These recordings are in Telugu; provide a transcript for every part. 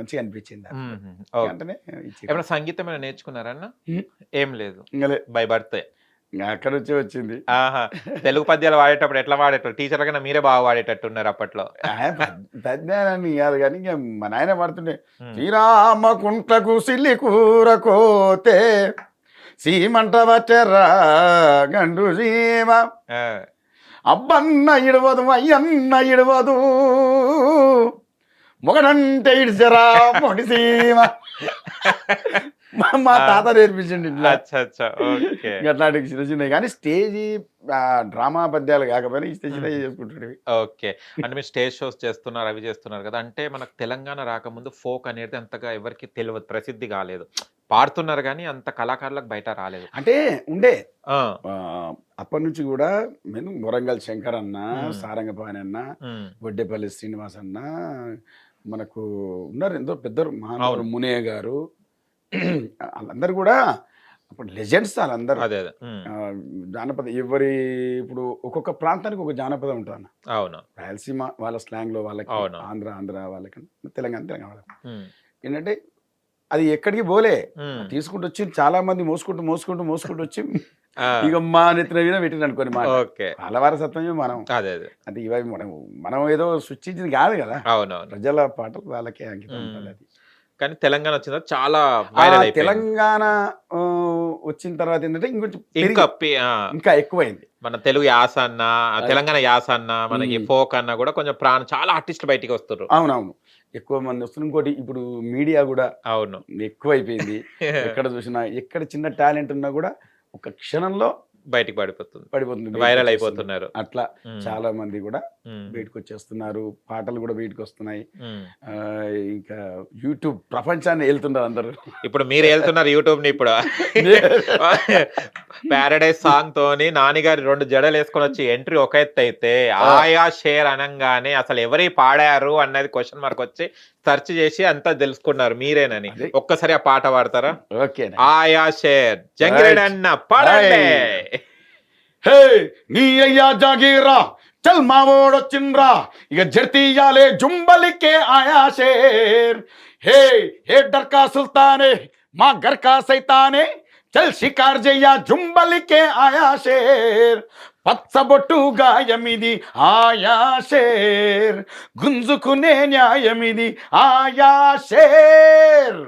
మంచిగా అనిపించింది దాంట్లో. ఓకే. వెంటనే ఇచ్చేయడం. ఏమైనా సంగీతం ఏమైనా నేర్చుకున్నారన్న? హ్మ్. ఏం లేదు. ఇంగలే బై బర్తే. అక్కడి నుంచే వచ్చింది. ఆహా! తెలుగు పద్యాలు పాడేటప్పుడు ఎట్లా పాడేటోళ్ళు? టీచర్ల కన్నా మీరే బాగా పాడేటట్టున్నారు అప్పట్లో. పెద్దానని కాదు కానీ ఇంక మా నాయన పాడుతుండే, హ్మ్. శ్రీరామకుంట్లకు సిల్లి కూర కోతే సీమంట వచ్చరా గండు సీమ ఆ! అబ్బన్న ఇడవదు అయ్యన్న ఇడవదు మొగడంటే ఇడిచరా మొడిసీమ. మా ఆ! తాత నేర్పించండి ఇట్లా. అచ్చా! అచ్చా! ఓకే. అట్లాంటి చిన్న చిన్నవి కానీ స్టేజీ డ్రామా పద్యాలు కాకపోయినా ఈ చిన్న హుహు. చిన్నవి చేసుకుంటుండేవి. ఓకే. అంటే మీరు స్టేజ్ షోస్ చేస్తున్నారు, అవి చేస్తున్నారు కదా! అంటే మనకు తెలంగాణ రాకముందు ఫోక్ అనేది అంతగా ఎవరికీ తెలవదు. ప్రసిద్ధి గాలేదు. పాడుతున్నారు గానీ అంత కళాకారులకు బయట రాలేదు. అంటే ఉండే ఆ! అప్పటి నుంచి కూడా నేను వరంగల్ శంకర్ అన్న, హ్మ్. సారంగపాణి అన్న, హ్మ్. వడ్డేపల్లి శ్రీనివాస్ అన్న, మనకు ఉన్నారు ఎంతో పెద్దరు మహానుభావులు అవును. మునయ్య గారు. వాళ్ళందరూ కూడా అప్పుడు లెజెండ్స్ వాళ్ళందరూ. అదే. అదే. హ్మ్. జానపద ఎవరి ఇప్పుడు ఒక్కొక్క ప్రాంతానికి ఒక జానపదం ఉంటుంది. అవును. రాయలసీమ వాళ్ళ స్లాంగ్లో వాళ్ళకి, అవును. ఆంధ్ర వాళ్ళకి, తెలంగాణ వాళ్ళకి హ్మ్. ఏంటంటే అది ఎక్కడికి పోలే. హ్మ్. తీసుకుంటూ వచ్చి చాలా మంది మోసుకుంటూ వచ్చి ఆ! ఇక మా నెత్తిన మీద పెట్టింది అనుకోని మాట. ఓకే. వాళ్ళ వారసత్వమే మనం. అదే. అదే. అంటే ఇవి మనం ఏదో సృష్టించింది కాదు కదా. అవునవును. ప్రజల పాటలు వాళ్ళకే అంకితం హ్మ్. ఉంటుంది అది. కానీ తెలంగాణ వచ్చిన తర్వాత చాలా ఆ వైరల్ అయిపోయింది. తెలంగాణ వచ్చిన తర్వాత ఏంటంటే ఇంకొంచెం ఇంకా ఆ! ఇంకా ఎక్కువైంది. మన తెలుగు యాస అన్నా, అది. తెలంగాణ యాస అన్నా, మనకి హ్మ్. ఫోక్ అన్నా గూడా కొంచెం చాలా ఆర్టిస్టులు బయటికి వస్తుర్రు. అవునవును. ఎక్కువ మంది వస్తున్నారు. ఇంకోటి ఇప్పుడు మీడియా కూడా అవును. ఎక్కువైపోయింది. ఎక్కడ చూసినా ఎక్కడ చిన్న టాలెంట్ ఉన్నా కూడా ఒక క్షణంలో బయటికి పడిపోతుంది. పడిపోతుంది. వైరల్ బయటకొచ్చేస్తుంది. అయిపోతున్నారు. అట్లా హ్మ్. చాలా మంది కూడా హ్మ్. బయటకొచ్చేస్తున్నారు. పాటలు కూడా బయటకొస్తున్నాయి. హ్మ్. ఇంకా యూట్యూబ్ ప్రపంచాన్ని ఏలుతున్నారు అందరూ. ఇప్పుడు మీరేళ్తున్నారు యూట్యూబ్‌ని ఇప్పుడు. పారడైజ్ సాంగ్‌తోని నానిగారు 2 జడలేసుకొనొచ్చి ఎంట్రీ ఒక ఎత్తయితే, ఆ! ఆయా షేర్ అనంగానే అసలు ఎవరి పాడారు అన్నది క్వెషన్ మార్క్ వచ్చి సెర్చ్ చేసి అంతా తెలుసుకున్నారు మీరేనని. అదే. ఒక్కసారి ఆ పాట పాడతారా? ఓకేనా. ఆయా షేర్ రైట్. జంగిరెడన్న పాడండి. హాయ్. హే! నీ అయ్యా జాగీరా చల్ మావోడొచ్చిండ్రా ఇక జర్తీయాలే జుంబలికే ఆయా షేర్. హే హే డర్కా సుల్తానే మా గర్కా సైతానే చల్ షికార్ జయ్యా జుంబలికే ఆయా షేర్. పచ్చబొట్టు గాయమిది ఆయా షేర్ గుంజుకునే న్యాయమిది ఆయా షేర్.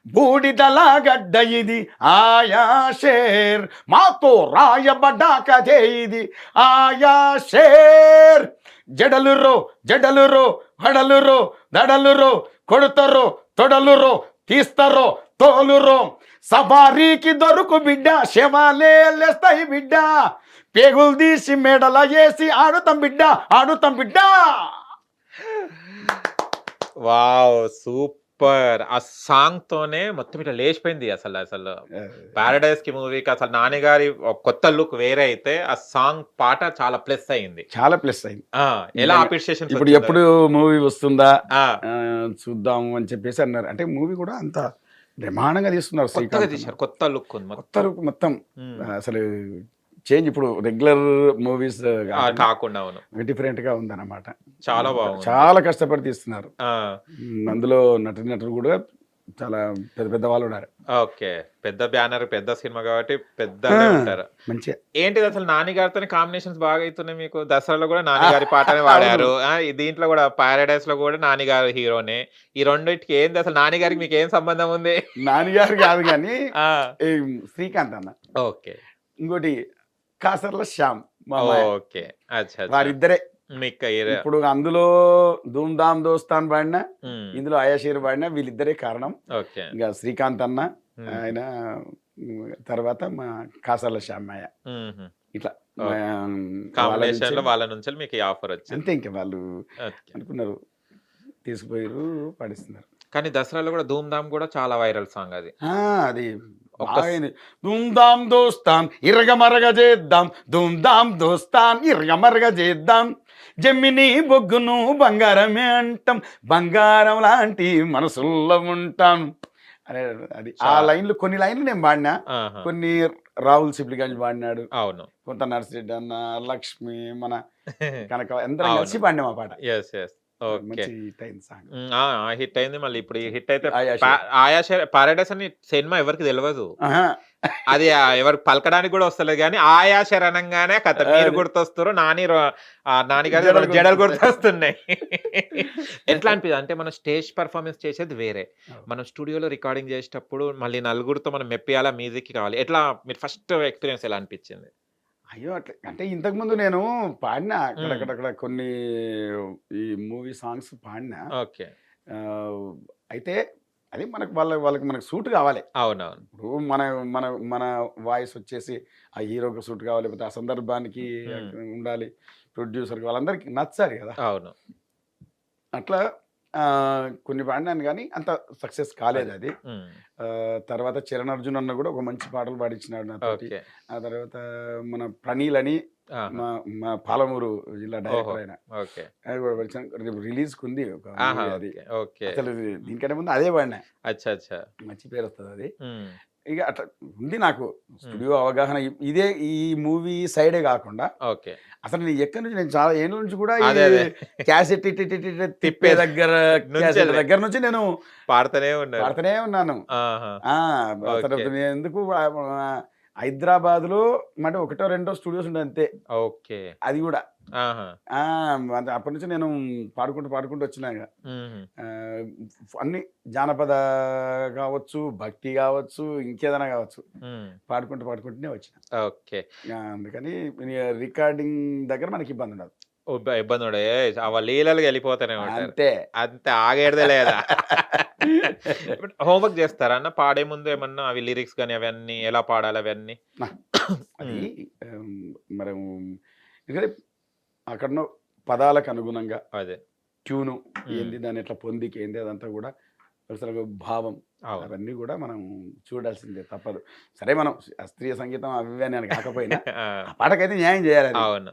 బూడిదలా గడ్డ ఇది ఆయా షేర్ మాతో రాయబడ్డ కథే ఇది ఆయా షేర్. జడలురో హడలురో దడలురో కొడుతరో తొడలురో తీస్తరో తోలురో సవారీకి దొరుకు బిడ్డ శవాలే లేస్తాయి బిడ్డ పేగులు తీసి మెడల వేసి ఆడుతాం బిడ్డ. వావ్! సూపర్. ఆ సాంగ్‌తోనే మొత్తం ఇట్లా లేచిపోయింది అసలు. 'పారడైజ్‌కి' మూవీకి అసలు నాని గారి కొత్త లుక్ వేరే అయితే, ఆ సాంగ్ పాట చాలా ప్లస్ అయింది. చాలా ప్లస్ అయింది ఆ! ఎలా నిజంగా. అప్రిషియేషన్స్ ఇప్పుడు వచ్చిందో? ఎప్పుడు మూవీ వస్తుందా ఆ! చూద్దాము అని చెప్పేసి అన్నారు. అంటే మూవీ కూడా అంత బ్రహ్మాండంగా తీస్తున్నారు కొత్తగా శ్రీకాంత్ అన్న. తీశారు. కొత్త లుక్ ఉంది కొత్త మొత్తం. లుక్ మొత్తం హ్మ్. అసలు చేంజ్. ఇప్పుడు రెగ్యులర్ మూవీస్ కాకుండా కాకుండా అవును. డిఫరెంట్‌గా ఉందన్నమాట. చాలా బాగుంది. చాలా కష్టపడి తీస్తున్నారు. ఆ! అందులో నటులు కూడా చాలా పెద్ద పెద్ద వాళ్ళు ఉన్నారు. ఓకే. పెద్ద బ్యానర్, పెద్ద సినిమా కాబట్టి పెద్దలే ఉంటారు. మంచిగా. ఏంటిది అసలు నాని గారితోని కాంబినేషన్స్ బాగా అయితున్నాయి మీకు. 'దసరా'లో గూడా నాని గారి పాటనే అవును. వాడారు. దీంట్లో గూడా 'పారడైజ్‌లో' గూడా నాని గారు హీరోనే. ఈ రెండిటికి ఏంది అసలు నాని గారికి మీకేం సంబంధం ఉంది? నాన్నగారు కాదు కానీ ఆ! ఈ శ్రీకాంత్ అన్న. ఓకే. ఇంకోటి కాసర్ల శ్యామ్ మా మాయ. ఓకే. అచ్చా! అచ్చా! వారిద్దరే. మీకు ఇప్పుడు అందులో 'ధూమ్ ధామ్ దోస్తాన్' పాడినా, హ్మ్. ఇందులో 'ఆయా షేర్' పాడినా వీళ్ళిద్దరే కారణం. ఓకే. ఇంకా శ్రీకాంత్ అన్న, హ్మ్. ఆయన తర్వాత మా కాసర్ల శ్యామయ్య. హుహు. ఇట్లా ఓకే. వాళ్ళ నుంచే కాంబినేషన్‌లో వాళ్ళ నుంచెల్లి మీకు ఈ ఆఫర్ వచ్చింది. అంతే. ఇంక వాళ్ళు ఓకే. అనుకున్నారు, తీసుకుపోయారు, పాడిస్తున్నారు. కానీ 'దసరా'లో గూడా 'ధూమ్ ధామ్' గూడా చాలా వైరల్ సాంగ్ అది. అది ఒక్క స్ బాగైంది. 'ధూమ్ ధామ్ దోస్తాన్ ఇరగమరగ చేద్దాం, ధూమ్ ధామ్ దోస్తాన్ ఇరగమరగ చేద్దాం, జమ్మిని బొగ్గును బంగారమే అంటాం, బంగారం లాంటి మనసుల్లో ఉంటాం' అనే అది ఆ చా లైన్లు, కొన్ని లైన్లు నేను పాడినా, ఆహా! కొన్ని రాహుల్ సిప్లిగంజ్ పాడినాడు, అవును. కొంత నర్సిరెడ్డి అన్న, లక్ష్మి, మన కనక అందరం అవును. కలిసి పాడినాం ఆ పాట. యెస్. యెస్. ఓకే. మంచి హిట్ అయింది సాంగ్. హిట్ అయింది. మళ్ళీ ఇప్పుడు ఈ హిట్ అయితే ఆయా షేర్. పారడైస్ అని సినిమా ఎవరికి తెలవదు. ఆహా. అది ఎవరికి పలకడానికి కూడా వస్తలేదు గానీ, ఆయా శరణంగానే కథ మీరు గుర్తొస్తుర్రు. నాని గారి జడలు జడలు గుర్తొస్తున్నాయి. ఎట్లా అనిపిది అంటే మనం స్టేజ్ పెర్ఫార్మన్స్ చేసేది వేరే. మనం స్టూడియోలో రికార్డింగ్ చేసేటప్పుడు మళ్ళీ నలుగురితో మనం మెప్పియాలా, మ్యూజిక్ కావాలి. ఎట్లా మీరు ఫస్ట్ ఎక్స్‌పీరియన్స్ ఎలా అనిపించింది? అయ్యో! అట్లా అంటే ఇంతకుముందు నేను పాడినా అక్కడక్కడ కొన్ని ఈ మూవీ సాంగ్స్ పాడినా. ఓకే. అయితే అది వాళ్ళకి మనకు సూట్ కావాలి. అవునవును. ఇప్పుడు మన మన మన వాయిస్ వచ్చేసి ఆ హీరోకి సూట్ కావాలి, లేకపోతే ఆ సందర్భానికి ఉండాలి, ప్రొడ్యూసర్‌కి వాళ్ళందరికీ నచ్చాలి కదా! అవును. అట్లా కొన్ని పాడినాను కానీ అంత సక్సెస్ కాలేదు అది. తర్వాత చరణ్ అర్జున్ అన్న కూడా ఒక మంచి పాటలు పాడించినాడు నాతోటి. ఓకే. ఆ తర్వాత మన ప్రణీల్ అని మా పాలమూరు జిల్లా డైరెక్టర్ ఆయన. ఓకే. అది కూడా రేపు రిలీజ్‌కి ఉంది ఒక మూవీ అది. ఓకే. అసలు దీనికంటే ముందు అదే పాడినా. అచ్చా! అచ్చా! మంచి పేరు వస్తుంది అది. ఇక అట్లా ఉంది నాకు స్టూడియో అవగాహన. ఈ మూవీ సైడే కాకుండా ఓకే. అసలు నేను ఎక్కడి నుంచి, నేను చాలా ఏళ్ళ నుంచి కూడా ఈ అదే. క్యాసెట్ తిప్పే దగ్గర నుంచి నేను పాడుతూనే ఉన్నాను. ఆహా! అసలు ఓకే. నేను ఎందుకు హైదరాబాద్‌లో అంటే ఒకటో రెండో స్టూడియోస్ ఉండే అంతే. ఓకే. అది కూడా ఆహా! అప్పటి నుంచి నేను పాడుకుంటూ వచ్చినా ఇక. హుహు. అన్ని జానపద కావచ్చు, భక్తి కావచ్చు, ఇంకేదైనా కావచ్చు, పాడుకుంటూనే వచ్చిన. ఓకే. అందుకని రికార్డింగ్ దగ్గర మనకి ఇబ్బంది ఉండదు. ఇబ్బంది ఉండదు. లీలలుగా వెళ్ళిపోతూనే ఉంటారు. అంతే. అంతే ఆగేదే లేదా? హోంవర్క్ చేస్తారా అన్న? పాడే ముందు ఏమన్నా అవి లిరిక్స్ గాని అవన్నీ ఎలా పాడాలి అవన్నీ? అది మనం ఎందుకంటే అక్కడ పదాలకు అనుగుణంగా అదే ట్యూను ఏంది, దాన్ని ఎట్లా పొందికి ఏంది, అదంతా కూడా అసలు భావం అవన్నీ కూడా మనం చూడాల్సిందే, తప్పదు. సరే మనం శాస్త్రీయ సంగీతం అవి అని కాకపోయినా ఆ పాటకైతే న్యాయం చేయాలి. అవును.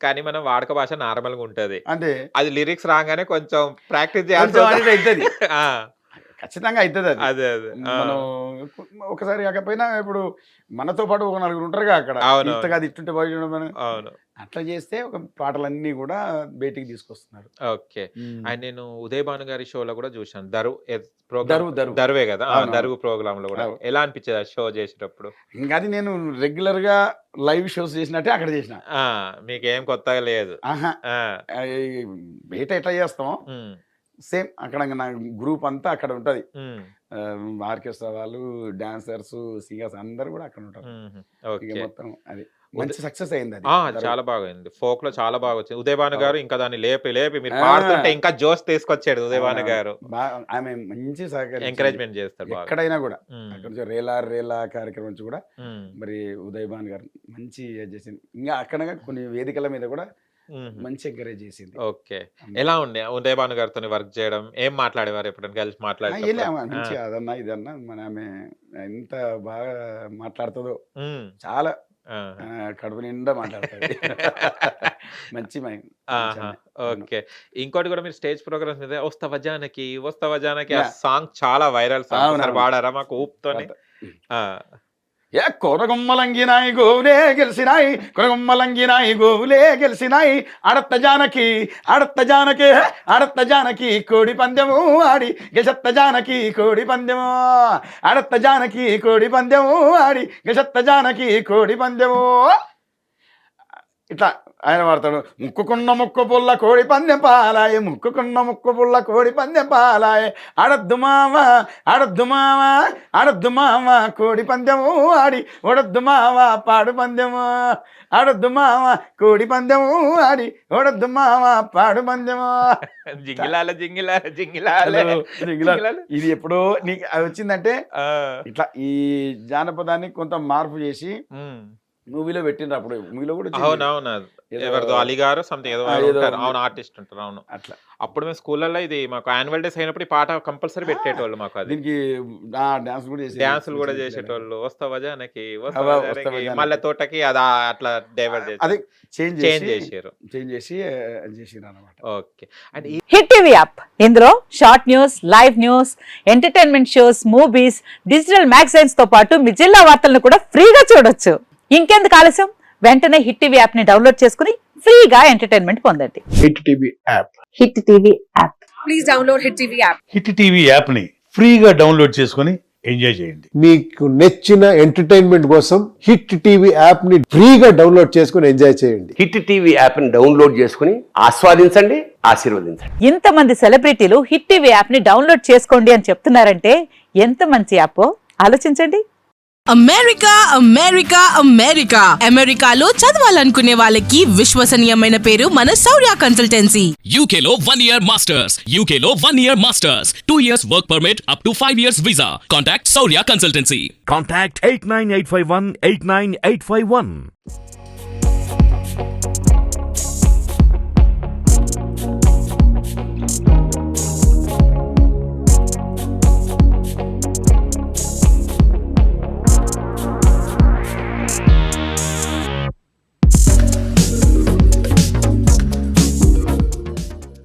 కానీ మనం వాడక భాష నార్మల్‌గా ఉంటది. అంటే అది లిరిక్స్ రాగానే కొంచెం ప్రాక్టీస్ చేయాల్సి అవుతుంది. ఆ! ఖచ్చితంగా అవుతుంది అది. అదే. మనం ఒకసారి కాకపోయినా ఇప్పుడు మనతో పాటు ఒక నలుగురు ఉంటారుగా అక్కడ. ఇంతగా ఇట్టుంటే అవును. అట్లా చేస్తే ఒక పాటలన్నీ కూడా బయటికి తీసుకొస్తున్నారు. ఓకే. అండ్ నేను ఉదయ్ భాను గారి షోలో కూడా చూశాను. దరువే కదా! దరువు ప్రోగ్రామ్ లో కూడా ఎలా అనిపించేది ఆ షో చేసేటప్పుడు? ఇంకా అది నేను రెగ్యులర్ గా లైవ్ షోస్ చేసినట్టే అక్కడ చేసిన. మీకేం కొత్తగా లేదు. బయట ఎట్లా చేస్తాం సేమ్ అక్కడ నా గ్రూప్ అంతా అక్కడ ఉంటది. ఆర్కెస్ట్రా వాళ్ళు, డాన్సర్స్, సింగర్స్ అందరు కూడా అక్కడ ఉంటారు. మొత్తం అది మంచి సక్సెస్ అయింది అది. చాలా బాగా అయింది. ఫోక్ లో చాలా బాగా వచ్చింది. ఉదయ్ భాను గారు ఇంకా దాన్ని లేపి మీరు పాడుతుంటే ఇంకా జోష్ తీసుకొచ్చాడు ఉదయ్ భాను గారు. ఆమె మంచి ఎంకరేజ్మెంట్ చేస్తారు ఎక్కడైనా కూడా. అక్కడ నుంచి రేలా కార్యక్రమం నుంచి కూడా మరి ఉదయ్ భాను గారు మంచి చేసింది. ఇంకా అక్కడ కొన్ని వేదికల మీద కూడా మంచి ఎంకరేజ్ చేసింది. ఓకే. ఎలా ఉండే ఉదయ్ భాను గారితో వర్క్ చేయడం? ఏం మాట్లాడేవారు ఎప్పుడైనా కలిసి మంచి అదన్నా ఇదన్నా మన ఆమె ఎంత బాగా మాట్లాడుతుందో, చాలా కడుపు నిండా మాట్లాడుతుంది. మంచి ఓకే. ఇంకోటి కూడా మీరు స్టేజ్ ప్రోగ్రామ్స్ మీద వస్తావా జానకి ఆ సాంగ్ చాలా వైరల్ సాంగ్. వాడారా మాకు ఊపుతోని? కొరగొమ్మలంగినాయి గోవులే గెలిసినాయి అడత్త జానకి కోడి పందెము ఆడి గెసత్త జానకి కోడి పందెము అడత్త జానకి కోడి పందెము ఆడి గెసత్త జానకి కోడి పందెము. ఇట్లా ఆయన వాడతాడు. ముక్కుకున్న ముక్కు పుల్ల కోడి పందెం పాలాయ, ముక్కుకున్న ముక్కు పుల్ల కోడి పందెం పాలాయ, అడద్దు మామ కోడి పందెము ఆడి ఒడద్దు మామ పాడు పందెము, అడద్దు మామ కోడి పందెము ఆడి ఒడద్దు మామ పాడు పందెము. ఇది ఎప్పుడో నీకు వచ్చిందంటే ఇట్లా ఈ జానపదాన్ని కొంత మార్పు చేసి మూవీలో పెట్టిండ్రు. అప్పుడు మూవీలో కూడా ఎవరిదో అలీ గారు సంథింగ్ ఏదో ఆర్టిస్ట్ ఉంటారు. అవును. అట్లా అప్పుడు మేము స్కూళ్ళల్లో ఇది మాకు యాన్యువల్ డేస్ అయినప్పుడు ఈ పాట కంపల్సరీ పెట్టేటోళ్ళు. మాకు అది డాన్సులు కూడా చేసేటోళ్ళు. వస్తావా జానకి మళ్ళీ తోటకి అది అట్లా డైవర్ట్ చేసి అన్నమాట. Okay. And Hit TV app, ఇందులో short news, live news, entertainment shows, movies, digital magazines తో పాటు మీ జిల్లా వార్తలను కూడా ఫ్రీగా చూడొచ్చు. ఇంకెందుకు ఆలస్యం, వెంటనే హిట్ టీవీ యాప్ ని డౌన్లోడ్ చేసుకుని ఫ్రీగా ఎంటర్టైన్మెంట్ పొందండి. Hit TV app. Hit TV app. Please download Hit TV app. Hit TV యాప్ని ఫ్రీగా డౌన్లోడ్ చేసుకొని ఎంజాయ్ చేయండి. మీకు నచ్చిన ఎంటర్టైన్మెంట్ కోసం హిట్ టీవీ యాప్ ని ఫ్రీగా డౌన్లోడ్ చేసుకుని ఎంజాయ్ చేయండి. హిట్ టీవీ యాప్ని డౌన్లోడ్ చేసుకుని ఆస్వాదించండి, ఆశీర్వదించండి. ఇంతమంది సెలబ్రిటీలు హిట్ టీవీ యాప్ ని డౌన్లోడ్ చేసుకోండి అని చెప్తున్నారంటే ఎంత మంచి యాప్ ఆలోచించండి. అమెరికా అమెరికా అమెరికా అమెరికాలో చదవాలనుకునే వాళ్ళకి విశ్వసనీయమైన పేరు మన శౌర్య consultancy. UK Law 1 Year Masters. UK Law 1 Year Masters. 2 years work permit up to 5 years visa. Contact Saurya Consultancy. Contact 89851 89851.